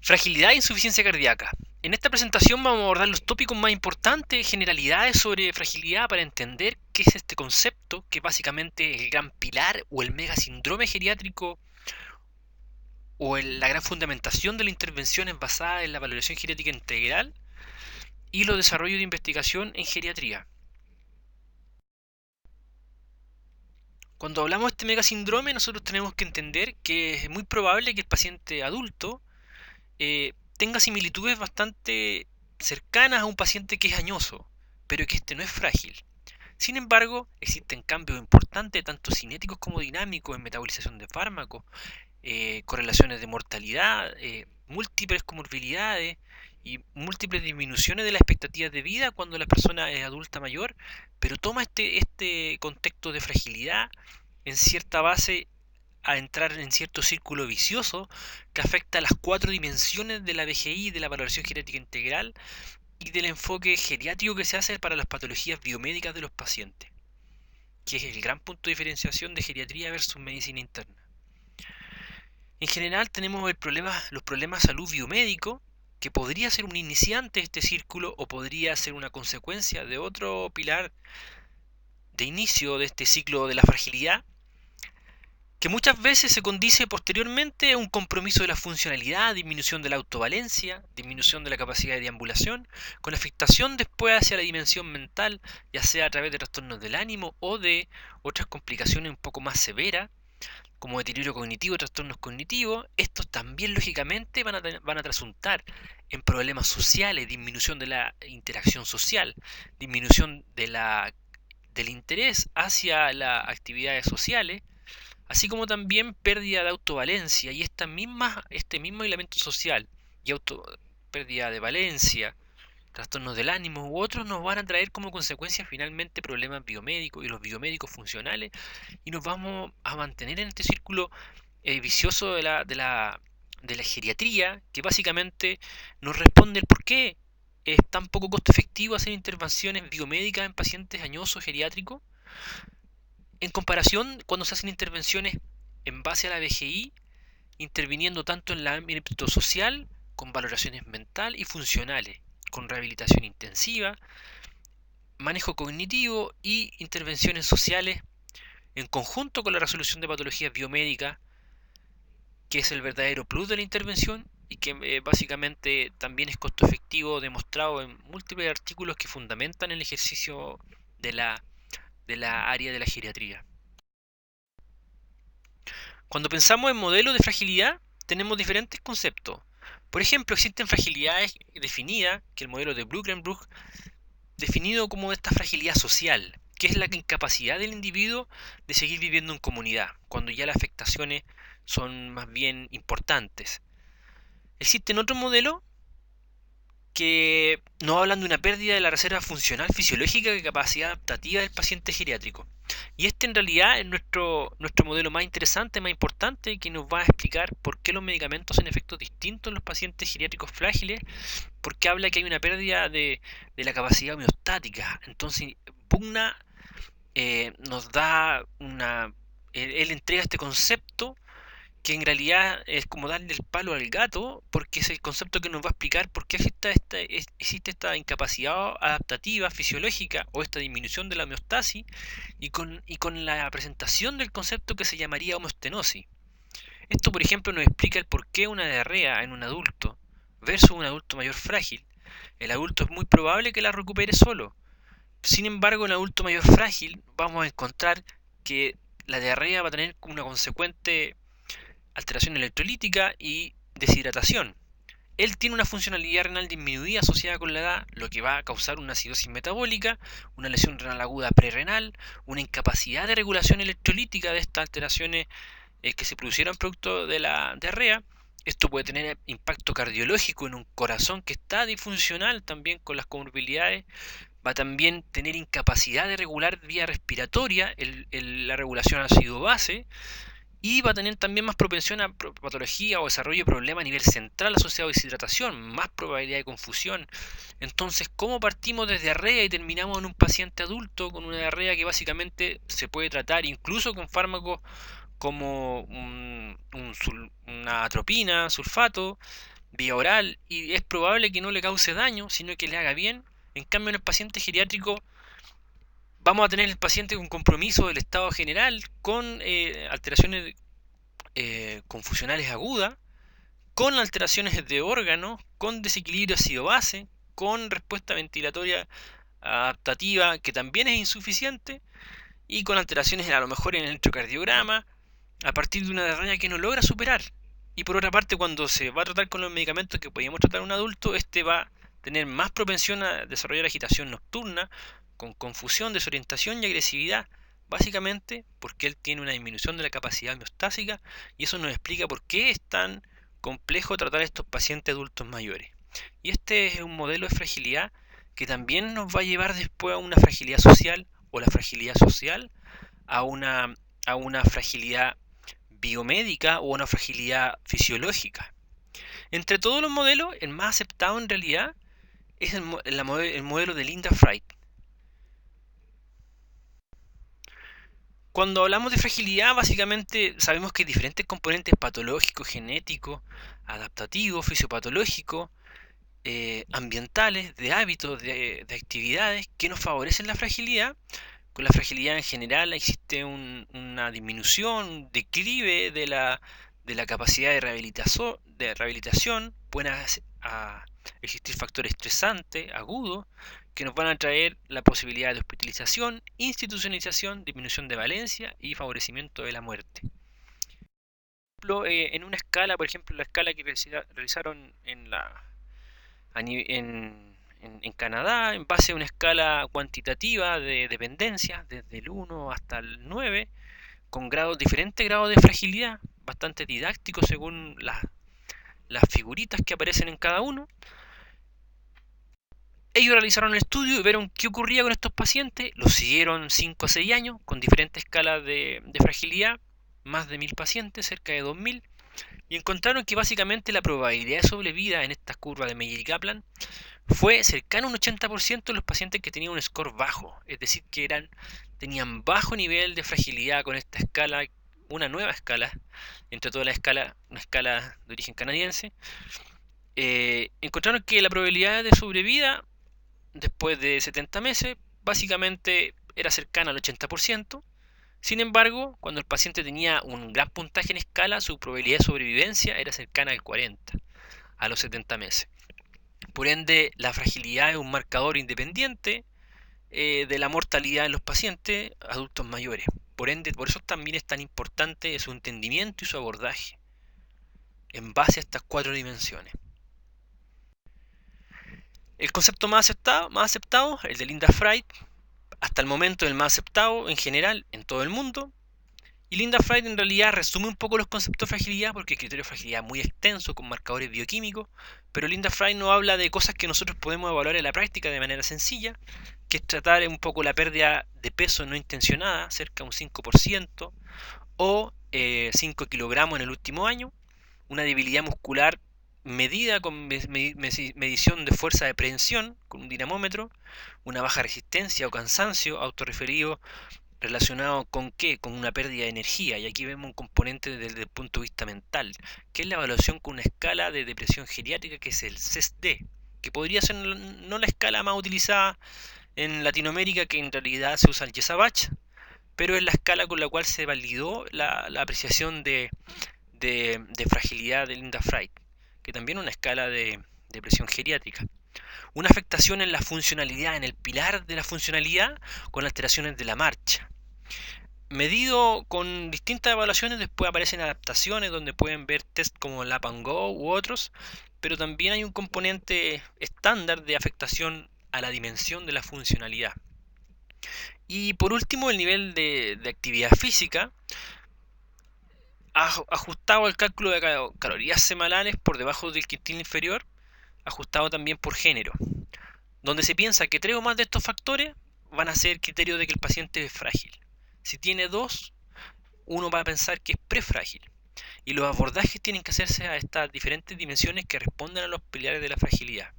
Fragilidad e insuficiencia cardíaca. En esta presentación vamos a abordar los tópicos más importantes, generalidades sobre fragilidad para entender qué es este concepto, que básicamente es el gran pilar o el mega síndrome geriátrico o la gran fundamentación de las intervenciones basadas en la valoración geriátrica integral y los desarrollos de investigación en geriatría. Cuando hablamos de este megasíndrome, nosotros tenemos que entender que es muy probable que el paciente adulto tenga similitudes bastante cercanas a un paciente que es añoso, pero que este no es frágil. Sin embargo, existen cambios importantes, tanto cinéticos como dinámicos, en metabolización de fármacos, correlaciones de mortalidad, múltiples comorbilidades y múltiples disminuciones de las expectativas de vida cuando la persona es adulta mayor, pero toma este contexto de fragilidad en cierta base a entrar en cierto círculo vicioso que afecta a las cuatro dimensiones de la VGI, de la valoración geriátrica integral y del enfoque geriátrico que se hace para las patologías biomédicas de los pacientes, que es el gran punto de diferenciación de geriatría versus medicina interna. En general tenemos los problemas de salud biomédico, que podría ser un iniciante de este círculo o podría ser una consecuencia de otro pilar de inicio de este ciclo de la fragilidad, que muchas veces se condice posteriormente a un compromiso de la funcionalidad, disminución de la autovalencia, disminución de la capacidad de deambulación, con afectación después hacia la dimensión mental, ya sea a través de trastornos del ánimo o de otras complicaciones un poco más severas, como deterioro cognitivo, trastornos cognitivos. Estos también lógicamente van a trasuntar en problemas sociales, disminución de la interacción social, disminución del interés hacia las actividades sociales, así como también pérdida de autovalencia y este mismo aislamiento social y pérdida de valencia, trastornos del ánimo u otros nos van a traer como consecuencia finalmente problemas biomédicos y los biomédicos funcionales, y nos vamos a mantener en este círculo vicioso de la geriatría, que básicamente nos responde el por qué es tan poco costo efectivo hacer intervenciones biomédicas en pacientes añosos geriátricos en comparación cuando se hacen intervenciones en base a la VGI, interviniendo tanto en el ámbito social, con valoraciones mental y funcionales, con rehabilitación intensiva, manejo cognitivo y intervenciones sociales en conjunto con la resolución de patologías biomédicas, que es el verdadero plus de la intervención y que básicamente también es costo efectivo, demostrado en múltiples artículos que fundamentan el ejercicio de la área de la geriatría. Cuando pensamos en modelos de fragilidad, tenemos diferentes conceptos. Por ejemplo, existen fragilidades definidas, que el modelo de Bluckenbruch, definido como esta fragilidad social, que es la incapacidad del individuo de seguir viviendo en comunidad, cuando ya las afectaciones son más bien importantes. Existen otros modelos que nos hablan de una pérdida de la reserva funcional fisiológica y capacidad adaptativa del paciente geriátrico. Y este en realidad es nuestro modelo más interesante, más importante, que nos va a explicar por qué los medicamentos hacen efectos distintos en los pacientes geriátricos frágiles, porque habla que hay una pérdida de la capacidad homeostática. Entonces, Pugna nos da él entrega este concepto que en realidad es como darle el palo al gato, porque es el concepto que nos va a explicar por qué existe esta incapacidad adaptativa, fisiológica, o esta disminución de la homeostasis, y con la presentación del concepto que se llamaría homeostenosis. Esto, por ejemplo, nos explica el por qué una diarrea en un adulto versus un adulto mayor frágil. El adulto es muy probable que la recupere solo. Sin embargo, en un adulto mayor frágil vamos a encontrar que la diarrea va a tener una consecuente alteración electrolítica y deshidratación. Él tiene una funcionalidad renal disminuida asociada con la edad, lo que va a causar una acidosis metabólica, una lesión renal aguda prerrenal, una incapacidad de regulación electrolítica de estas alteraciones que se producieron producto de la diarrea. Esto puede tener impacto cardiológico en un corazón que está disfuncional también con las comorbilidades. Va a también tener incapacidad de regular vía respiratoria, la regulación ácido-base, y va a tener también más propensión a patología o desarrollo de problema a nivel central asociado a deshidratación, más probabilidad de confusión. Entonces, ¿cómo partimos desde diarrea y terminamos en un paciente adulto con una diarrea que básicamente se puede tratar incluso con fármacos como una atropina, sulfato, vía oral y es probable que no le cause daño, sino que le haga bien. En cambio, en el paciente geriátrico vamos a tener el paciente con compromiso del estado general, con alteraciones confusionales agudas, con alteraciones de órganos, con desequilibrio ácido-base, con respuesta ventilatoria adaptativa que también es insuficiente y con alteraciones a lo mejor en el electrocardiograma a partir de una diarrea que no logra superar. Y por otra parte, cuando se va a tratar con los medicamentos que podíamos tratar a un adulto, este va a tener más propensión a desarrollar agitación nocturna, con confusión, desorientación y agresividad, básicamente porque él tiene una disminución de la capacidad homeostásica y eso nos explica por qué es tan complejo tratar a estos pacientes adultos mayores. Y este es un modelo de fragilidad que también nos va a llevar después a una fragilidad social o la fragilidad social a una fragilidad biomédica o una fragilidad fisiológica. Entre todos los modelos, el más aceptado en realidad es el modelo de Linda Fried. Cuando hablamos de fragilidad, básicamente sabemos que hay diferentes componentes patológicos, genéticos, adaptativos, fisiopatológicos, ambientales, de hábitos, de actividades que nos favorecen la fragilidad. Con la fragilidad en general existe una disminución, un declive de la capacidad de rehabilitación. Pueden existir factores estresantes, agudos, que nos van a traer la posibilidad de hospitalización, institucionalización, disminución de valencia y favorecimiento de la muerte. En una escala, por ejemplo, la escala que realizaron en Canadá, en base a una escala cuantitativa de dependencia, desde el 1 hasta el 9, con diferentes grados de fragilidad, bastante didácticos según las figuritas que aparecen en cada uno. Ellos realizaron el estudio y vieron qué ocurría con estos pacientes, los siguieron 5 a 6 años con diferentes escalas de fragilidad, más de 1000 pacientes, cerca de 2000, y encontraron que básicamente la probabilidad de sobrevida en esta curva de Meyer y Kaplan fue cercano a un 80% de los pacientes que tenían un score bajo, es decir, que tenían bajo nivel de fragilidad con esta escala, una nueva escala, entre toda la escala, una escala de origen canadiense. Encontraron que la probabilidad de sobrevida después de 70 meses básicamente era cercana al 80%. Sin embargo, cuando el paciente tenía un gran puntaje en escala, su probabilidad de sobrevivencia era cercana al 40% a los 70 meses. Por ende, la fragilidad es un marcador independiente de la mortalidad en los pacientes adultos mayores. Por ende, por eso también es tan importante su entendimiento y su abordaje en base a estas 4 dimensiones. El concepto más aceptado, el de Linda Fried, hasta el momento el más aceptado en general en todo el mundo. Y Linda Fried en realidad resume un poco los conceptos de fragilidad porque el criterio de fragilidad es muy extenso con marcadores bioquímicos, pero Linda Fried nos habla de cosas que nosotros podemos evaluar en la práctica de manera sencilla, que es tratar un poco la pérdida de peso no intencionada, cerca de un 5%, o 5 kilogramos en el último año, una debilidad muscular medida con medición de fuerza de prehensión con un dinamómetro, una baja resistencia o cansancio autorreferido relacionado con qué, con una pérdida de energía, y aquí vemos un componente desde el punto de vista mental, que es la evaluación con una escala de depresión geriátrica que es el CESD, que podría ser no la escala más utilizada en Latinoamérica, que en realidad se usa el Yesabach, pero es la escala con la cual se validó la apreciación de fragilidad de Linda Fried, que también es una escala de depresión geriátrica. Una afectación en la funcionalidad, en el pilar de la funcionalidad, con alteraciones de la marcha. Medido con distintas evaluaciones, después aparecen adaptaciones donde pueden ver test como el Lap and Go u otros, pero también hay un componente estándar de afectación a la dimensión de la funcionalidad. Y por último, el nivel de actividad física, ajustado al cálculo de calorías semanales por debajo del quintil inferior, ajustado también por género, donde se piensa que 3 o más de estos factores van a ser criterios de que el paciente es frágil. Si tiene 2, uno va a pensar que es prefrágil. Y los abordajes tienen que hacerse a estas diferentes dimensiones que responden a los pilares de la fragilidad.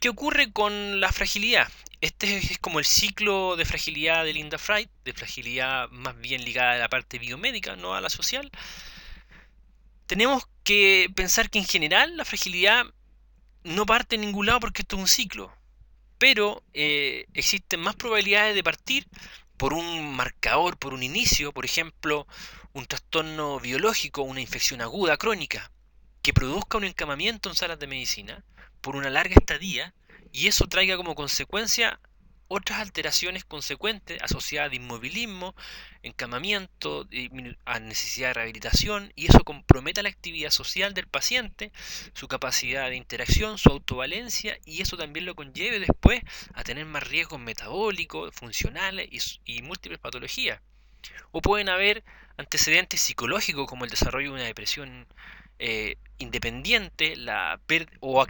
¿Qué ocurre con la fragilidad? Este es como el ciclo de fragilidad de Linda Fried, de fragilidad más bien ligada a la parte biomédica, no a la social. Tenemos que pensar que en general la fragilidad no parte en ningún lado porque esto es un ciclo, pero existen más probabilidades de partir por un marcador, por un inicio, por ejemplo, un trastorno biológico, una infección aguda crónica, que produzca un encamamiento en salas de medicina por una larga estadía y eso traiga como consecuencia otras alteraciones consecuentes asociadas a inmovilismo, encamamiento, a necesidad de rehabilitación y eso comprometa la actividad social del paciente, su capacidad de interacción, su autovalencia y eso también lo conlleve después a tener más riesgos metabólicos, funcionales y múltiples patologías. O pueden haber antecedentes psicológicos como el desarrollo de una depresión independiente o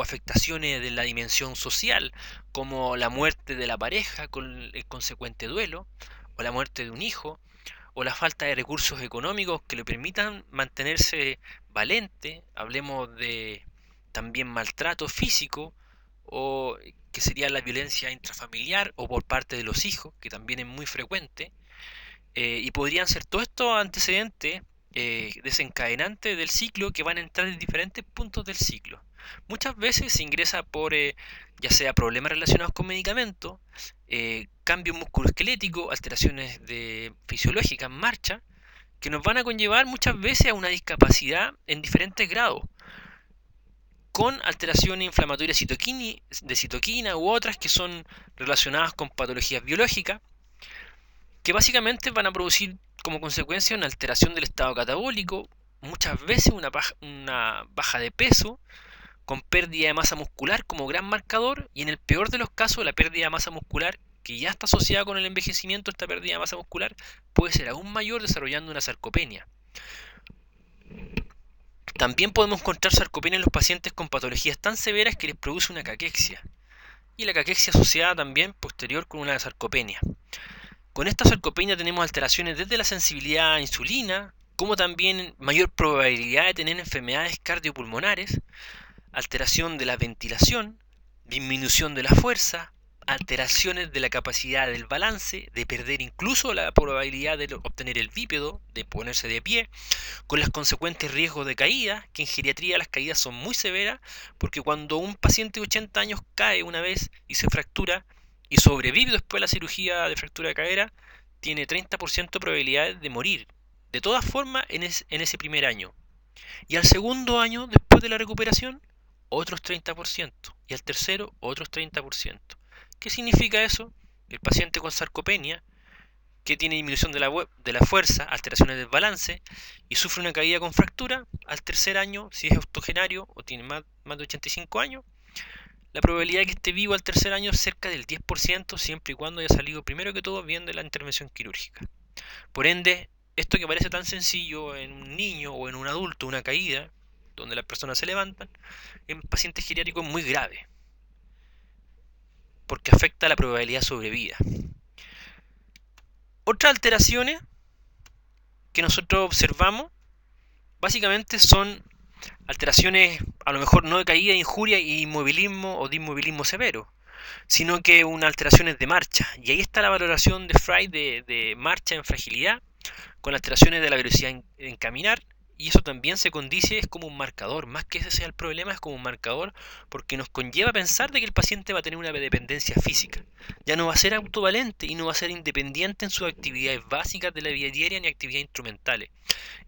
afectaciones de la dimensión social como la muerte de la pareja con el consecuente duelo o la muerte de un hijo o la falta de recursos económicos que le permitan mantenerse valente, hablemos de también maltrato físico o que sería la violencia intrafamiliar o por parte de los hijos, que también es muy frecuente, y podrían ser todos estos antecedentes desencadenantes del ciclo que van a entrar en diferentes puntos del ciclo. Muchas veces se ingresa por ya sea problemas relacionados con medicamentos, cambio musculoesquelético, alteraciones fisiológicas en marcha, que nos van a conllevar muchas veces a una discapacidad en diferentes grados, con alteraciones inflamatorias de citoquina u otras que son relacionadas con patologías biológicas que básicamente van a producir como consecuencia una alteración del estado catabólico, muchas veces una baja de peso, con pérdida de masa muscular como gran marcador, y en el peor de los casos la pérdida de masa muscular, que ya está asociada con el envejecimiento, esta pérdida de masa muscular puede ser aún mayor desarrollando una sarcopenia. También podemos encontrar sarcopenia en los pacientes con patologías tan severas que les produce una caquexia, y la caquexia asociada también posterior con una sarcopenia. Con esta sarcopenia tenemos alteraciones desde la sensibilidad a insulina, como también mayor probabilidad de tener enfermedades cardiopulmonares, alteración de la ventilación, disminución de la fuerza, alteraciones de la capacidad del balance, de perder incluso la probabilidad de obtener el bípedo, de ponerse de pie, con los consecuentes riesgos de caída, que en geriatría las caídas son muy severas, porque cuando un paciente de 80 años cae una vez y se fractura, y sobrevive después de la cirugía de fractura de cadera, tiene 30% de probabilidades de morir. De todas formas, en ese primer año. Y al segundo año, después de la recuperación, otros 30%. Y al tercero, otros 30%. ¿Qué significa eso? El paciente con sarcopenia, que tiene disminución de la fuerza, alteraciones del balance, y sufre una caída con fractura, al tercer año, si es octogenario o tiene más de 85 años, la probabilidad de que esté vivo al tercer año es cerca del 10%, siempre y cuando haya salido primero que todo bien de la intervención quirúrgica. Por ende, esto que parece tan sencillo en un niño o en un adulto, una caída, donde las personas se levantan, en pacientes geriátricos es muy grave, porque afecta la probabilidad de sobrevida. Otras alteraciones que nosotros observamos, básicamente son alteraciones a lo mejor no de caída, injuria y inmovilismo o de inmovilismo severo, sino que una alteraciones de marcha. Y ahí está la valoración de Frey de marcha en fragilidad, con alteraciones de la velocidad en caminar, y eso también se condice, es como un marcador, más que ese sea el problema, es como un marcador, porque nos conlleva a pensar de que el paciente va a tener una dependencia física. Ya no va a ser autovalente y no va a ser independiente en sus actividades básicas de la vida diaria ni actividades instrumentales.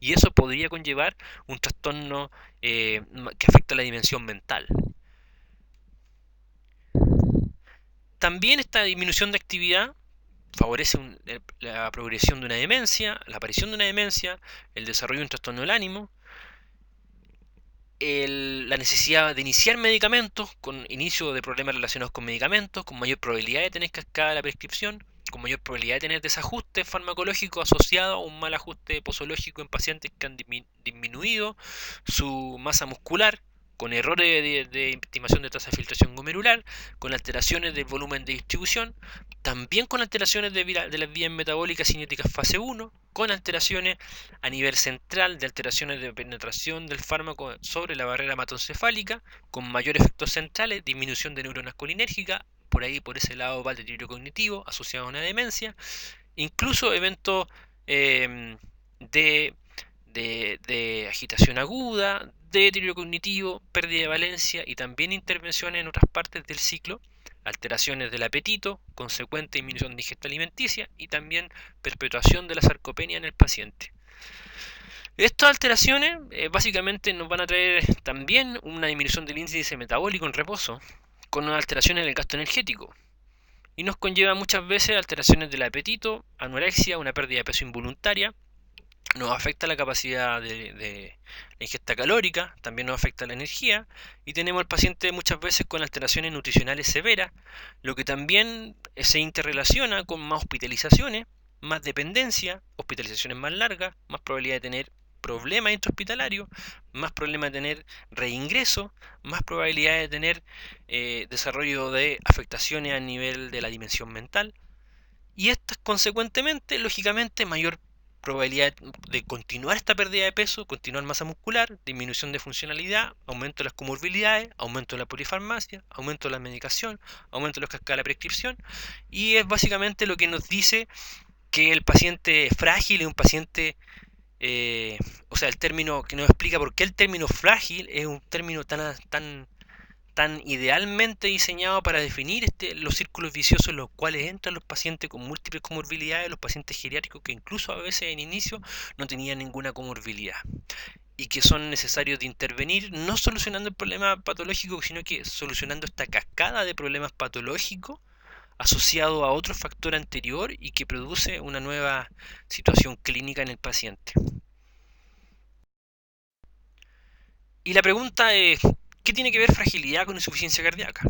Y eso podría conllevar un trastorno que afecta a la dimensión mental. También esta disminución de actividad favorece la progresión de una demencia, la aparición de una demencia, el desarrollo de un trastorno del ánimo, la necesidad de iniciar medicamentos, con inicio de problemas relacionados con medicamentos, con mayor probabilidad de tener cascada la prescripción, con mayor probabilidad de tener desajuste farmacológico asociado a un mal ajuste posológico en pacientes que han disminuido su masa muscular, con errores de estimación de tasa de filtración glomerular, con alteraciones del volumen de distribución, también con alteraciones de las vías metabólicas cinéticas fase 1, con alteraciones a nivel central de alteraciones de penetración del fármaco sobre la barrera hematoencefálica, con mayores efectos centrales, disminución de neuronas colinérgicas, por ahí por ese lado va el deterioro cognitivo asociado a una demencia, incluso eventos de de agitación aguda, de deterioro cognitivo, pérdida de valencia y también intervenciones en otras partes del ciclo, alteraciones del apetito, consecuente disminución de ingesta alimenticia y también perpetuación de la sarcopenia en el paciente. Estas alteraciones básicamente nos van a traer también una disminución del índice metabólico en reposo, con alteraciones en el gasto energético, y nos conlleva muchas veces alteraciones del apetito, anorexia, una pérdida de peso involuntaria, nos afecta la capacidad de la ingesta calórica, también nos afecta la energía, y tenemos al paciente muchas veces con alteraciones nutricionales severas, lo que también se interrelaciona con más hospitalizaciones, más dependencia, hospitalizaciones más largas, más probabilidad de tener problemas intrahospitalarios, más problemas de tener reingreso, más probabilidad de tener desarrollo de afectaciones a nivel de la dimensión mental, y estas consecuentemente, lógicamente, mayor probabilidad de continuar esta pérdida de peso, continuar masa muscular, disminución de funcionalidad, aumento de las comorbilidades, aumento de la polifarmacia, aumento de la medicación, aumento de la escala de prescripción, y es básicamente lo que nos dice que el paciente frágil es un paciente, o sea, el término que nos explica por qué el término frágil es un término tan idealmente diseñado para definir los círculos viciosos en los cuales entran los pacientes con múltiples comorbilidades, los pacientes geriátricos que incluso a veces en inicio no tenían ninguna comorbilidad y que son necesarios de intervenir no solucionando el problema patológico, sino que solucionando esta cascada de problemas patológicos asociado a otro factor anterior y que produce una nueva situación clínica en el paciente. Y la pregunta es, ¿qué tiene que ver fragilidad con insuficiencia cardíaca?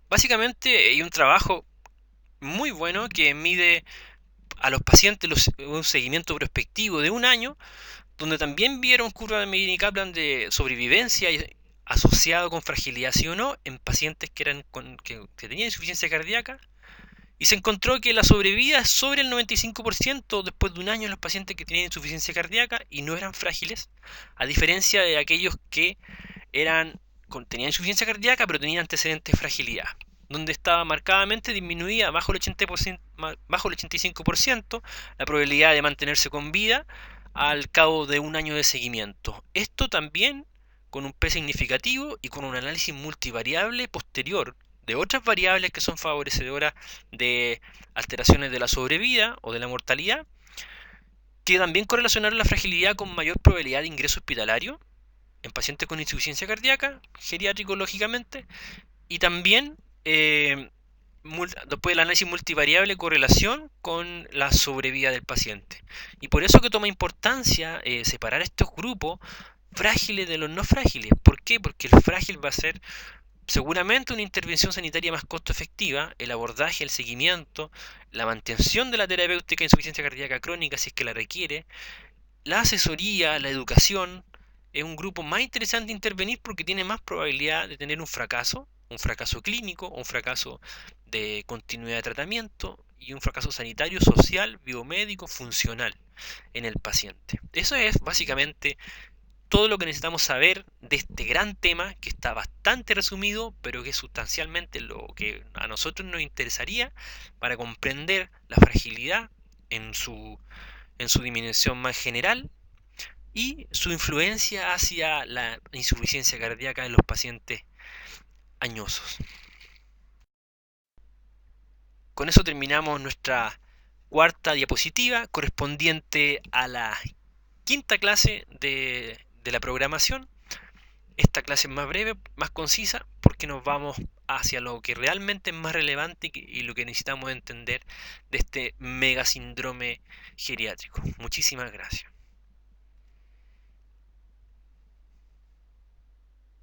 Básicamente hay un trabajo muy bueno que mide a los pacientes un seguimiento prospectivo de un año, donde también vieron curva de Medini-Kaplan de sobrevivencia asociado con fragilidad sí o no en pacientes que tenían insuficiencia cardíaca, y se encontró que la sobrevida es sobre el 95% después de un año en los pacientes que tenían insuficiencia cardíaca y no eran frágiles, a diferencia de aquellos que tenían insuficiencia cardíaca pero tenían antecedentes de fragilidad, donde estaba marcadamente disminuida bajo el 85% la probabilidad de mantenerse con vida al cabo de un año de seguimiento. Esto también con un P significativo y con un análisis multivariable posterior de otras variables que son favorecedoras de alteraciones de la sobrevida o de la mortalidad, que también correlacionaron la fragilidad con mayor probabilidad de ingreso hospitalario en pacientes con insuficiencia cardíaca, geriátrico lógicamente, y también después del análisis multivariable correlación con la sobrevida del paciente. Y por eso que toma importancia separar estos grupos frágiles de los no frágiles. ¿Por qué? Porque el frágil va a ser seguramente una intervención sanitaria más costo efectiva, el abordaje, el seguimiento, la mantención de la terapéutica de insuficiencia cardíaca crónica si es que la requiere, la asesoría, la educación, es un grupo más interesante de intervenir porque tiene más probabilidad de tener un fracaso clínico, un fracaso de continuidad de tratamiento y un fracaso sanitario, social, biomédico, funcional en el paciente. Eso es básicamente todo lo que necesitamos saber de este gran tema que está bastante resumido, pero que es sustancialmente lo que a nosotros nos interesaría para comprender la fragilidad en su dimensión más general y su influencia hacia la insuficiencia cardíaca en los pacientes añosos. Con eso terminamos nuestra cuarta diapositiva correspondiente a la quinta clase de la programación. Esta clase es más breve, más concisa, porque nos vamos hacia lo que realmente es más relevante y lo que necesitamos entender de este megasíndrome geriátrico. Muchísimas gracias.